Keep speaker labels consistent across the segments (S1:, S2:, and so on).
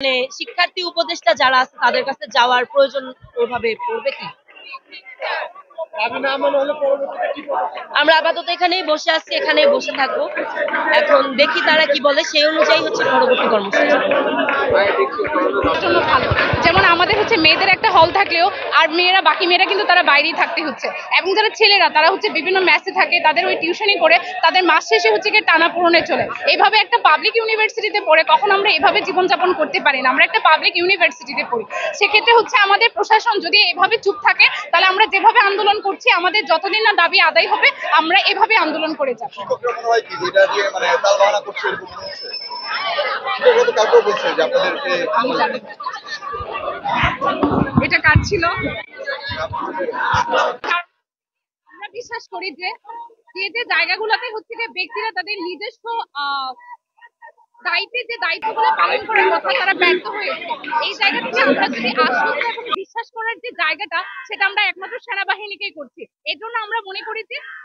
S1: মানে শিক্ষার্থী উপদেষ্টা যারা আছে তাদের কাছে যাওয়ার প্রয়োজন ওইভাবে পড়বে কি? আমরা আপাতত এখানেই বসে আছি, এখানেই বসে থাকবো। এখন দেখি তারা কি বলে, সেই অনুযায়ী হচ্ছে পরবর্তী কর্মসূচি।
S2: যেমন আমাদের হচ্ছে মেয়েদের একটা হল থাকলেও আর মেয়েরা বাকি মেয়েরা কিন্তু তারা বাইরেই থাকতে হচ্ছে, এবং যারা ছেলেরা তারা হচ্ছে বিভিন্ন ম্যাচে থাকে, তাদের ওই টিউশনি করে তাদের মাস শেষে হচ্ছে গিয়ে টানা পূরণে চলে। এইভাবে একটা পাবলিক ইউনিভার্সিটিতে পড়ে কখন আমরা এভাবে জীবনযাপন করতে পারি না। আমরা একটা পাবলিক ইউনিভার্সিটিতে পড়ি, সেক্ষেত্রে হচ্ছে আমাদের প্রশাসন যদি এভাবে চুপ থাকে তাহলে আমরা যেভাবে আন্দোলন করছি আমাদের যতদিন না দাবি আদায় হবে আমরা এভাবে আন্দোলন করে যাব। এটা কাজ ছিল। আমরা বিশ্বাস করি যে যে জায়গাগুলোতে হচ্ছে যে ব্যক্তিরা তাদের নিজস্ব দায়িত্বে যে দায়িত্বগুলো পালন করার কথা তারা ব্যর্থ হয়েছে, এই জায়গা থেকে আমরা যদি আশ্বস্ত এবং বিশ্বাস করার যে জায়গাটা সেটা আমরা একমাত্র সেনাবাহিনীকেই করছি। এই জন্য আমরা মনে করি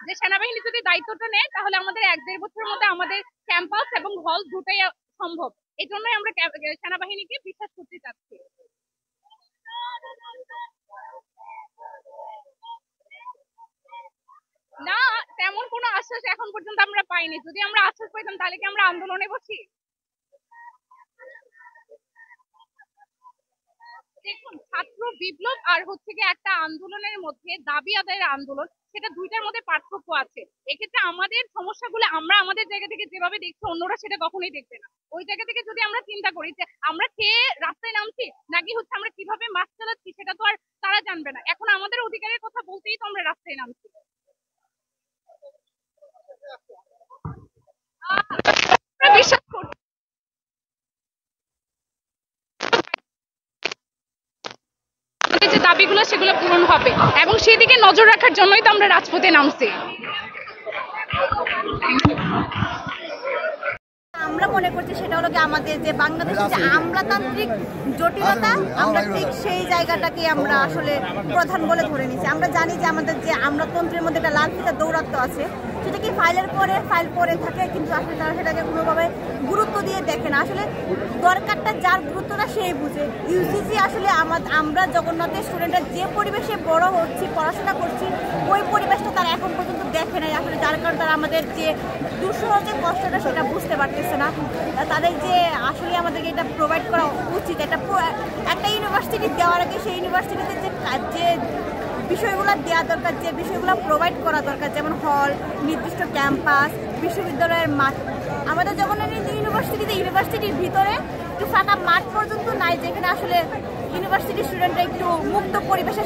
S2: যে সেনাবাহিনী যদি দায়িত্বটা নেয় তাহলে আমাদের 1-1.5 বছরের মধ্যে আমাদের ক্যাম্পাস এবং হল দুটাই সম্ভব। এই জন্যই আমরা সেনাবাহিনীকে বিশ্বাস করতে চাচ্ছি। না, তেমন কোনো আশ্বাস এখন পর্যন্ত আমরা পাইনি। যদি আমরা আশ্বাস পাইতাম তাহলে কি আমরা আন্দোলনে বসি? দেখুন, ছাত্র বিপ্লব আর হচ্ছে গিয়ে একটা আন্দোলনের মধ্যে দাবি আদায়ের আন্দোলন, সেটা দুইটার মধ্যে পার্থক্য আছে। এক্ষেত্রে আমাদের সমস্যাগুলো আমরা আমাদের জায়গা থেকে যেভাবে দেখছি অন্যরা সেটা কখনোই দেখবে না। ওই জায়গা থেকে যদি আমরা চিন্তা করি যে আমরা খেয়ে রাস্তায় নামছি নাকি হচ্ছে আমরা কিভাবে মাছ চালাচ্ছি সেটা তো আর তারা জানবে না। এখন আমাদের অধিকারের কথা বলতেই তো আমরা রাস্তায় নামছি। বিশ্বাস করছি যে দাবিগুলো সেগুলো পূরণ হবে, এবং সেদিকে নজর রাখার জন্যই তো আমরা রাজপথে নামছি।
S3: আমরা মনে করছি সেটা হলো কি আমাদের যে বাংলাদেশের যে আমলাতান্ত্রিক জটিলতা, আমরা ঠিক সেই জায়গাটাকে আমরা আসলে প্রধান বলে ধরে নিচ্ছি। আমরা জানি যে আমাদের যে আমলাতন্ত্রের মধ্যে একটা লাল ফিতা দৌরাত্ম্য আছে, সেটা কি ফাইলের পরে ফাইল পরে থাকে, কিন্তু আসলে তারা সেটাকে কোনোভাবে গুরুত্ব দিয়ে দেখে না। আসলে দরকারটা যার গুরুত্বটা সেই বুঝে। ইউজিসি আসলে আমরা জগন্নাথের স্টুডেন্টরা যে পরিবেশে বড় হচ্ছি, পড়াশোনা করছি, ওই পরিবেশটা তারা এখন পর্যন্ত দেখে নাই। আসলে যার কারণে তারা আমাদের যে দুঃসহ যে কষ্টটা সেটা বুঝতে পারতেছে না। তাদের যে আসলে আমাদেরকে এটা প্রোভাইড করা উচিত, একটা ইউনিভার্সিটি দেওয়ার আগে সেই ইউনিভার্সিটিতে যে বিষয়গুলো দেওয়া দরকার, যে বিষয়গুলো প্রোভাইড করা দরকার, যেমন হল, নির্দিষ্ট ক্যাম্পাস, বিশ্ববিদ্যালয়ের মাঠ। আমাদের যখন ইউনিভার্সিটির ভিতরে একটু ফাঁকা মাঠ পর্যন্ত নাই, যেখানে আসলে ইউনিভার্সিটির স্টুডেন্টরা একটু মুক্ত পরিবেশে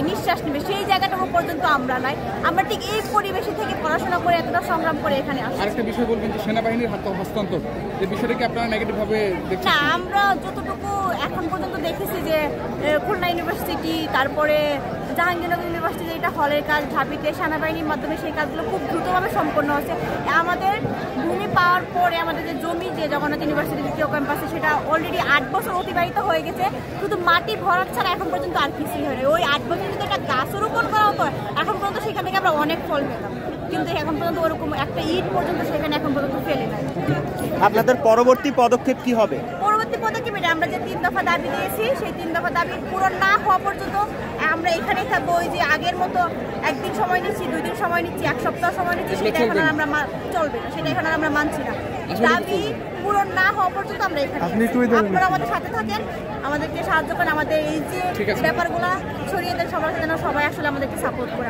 S3: নিঃশ্বাস নিবে, সেই জায়গাটুকু পর্যন্ত আমরা নাই। আমরা ঠিক এই পরিবেশে থেকে পড়াশোনা করে এতটা সংগ্রাম করে এখানে আসি।
S4: আরেকটা বিষয় বলবেন যে সেনাবাহিনীর হাতে হস্তান্তর, এই বিষয়টা কি আপনারা নেগেটিভ ভাবে দেখছেন?
S3: না, আমরা যতটুকু এখন পর্যন্ত দেখেছি যে খুলনা ইউনিভার্সিটি, তারপরে জাহাঙ্গীরনগর ইউনিভার্সিটি, এটা হলের কাজ ঢাবিতে সেনাবাহিনীর মাধ্যমে সেই কাজগুলো খুব দ্রুতভাবে সম্পন্ন হচ্ছে। আমাদের ভূমি পাওয়ার পরে আমাদের যে জমি, যে জগন্নাথ ইউনিভার্সিটি দ্বিতীয় ক্যাম্পাসে, সেটা অলরেডি 8 বছর অতিবাহিত হয়ে গেছে। শুধু মাটি ভরাট ছাড়া এখন পর্যন্ত আর কিছুই হয়নি। ওই 8 বছর যদি একটা গাছ রোপণ করা হতো এখন পর্যন্ত সেখান থেকে আমরা অনেক ফল পেতাম, কিন্তু এখন পর্যন্ত ওরকম একটা ইট পর্যন্ত সেখানে এখন পর্যন্ত ফেলে নাই।
S5: আপনাদের পরবর্তী পদক্ষেপ কি হবে?
S3: পরবর্তী পদক্ষেপ আমরা যে 3 দফা দাবি দিয়েছি, সেই 3 দফা দাবি পূরণ না হওয়া পর্যন্ত আমরা এখানেই থাকবো। ওই যে আগের মতো একদিন সময় নিচ্ছি, 2 দিন সময় নিচ্ছি, 1 সপ্তাহ সময় নিচ্ছি, সেটা এখন আমরা চলবে না, সেটা এখন আমরা মানছি না। দাবি পূরণ না হওয়া পর্যন্ত আমরা এখানে। আপনারা আমাদের সাথে থাকেন, আমাদেরকে সাহায্য করেন, আমাদের এই যে ব্যাপারগুলো ছড়িয়ে দেন সবার সাথে, সবাই আসলে আমাদেরকে সাপোর্ট করে।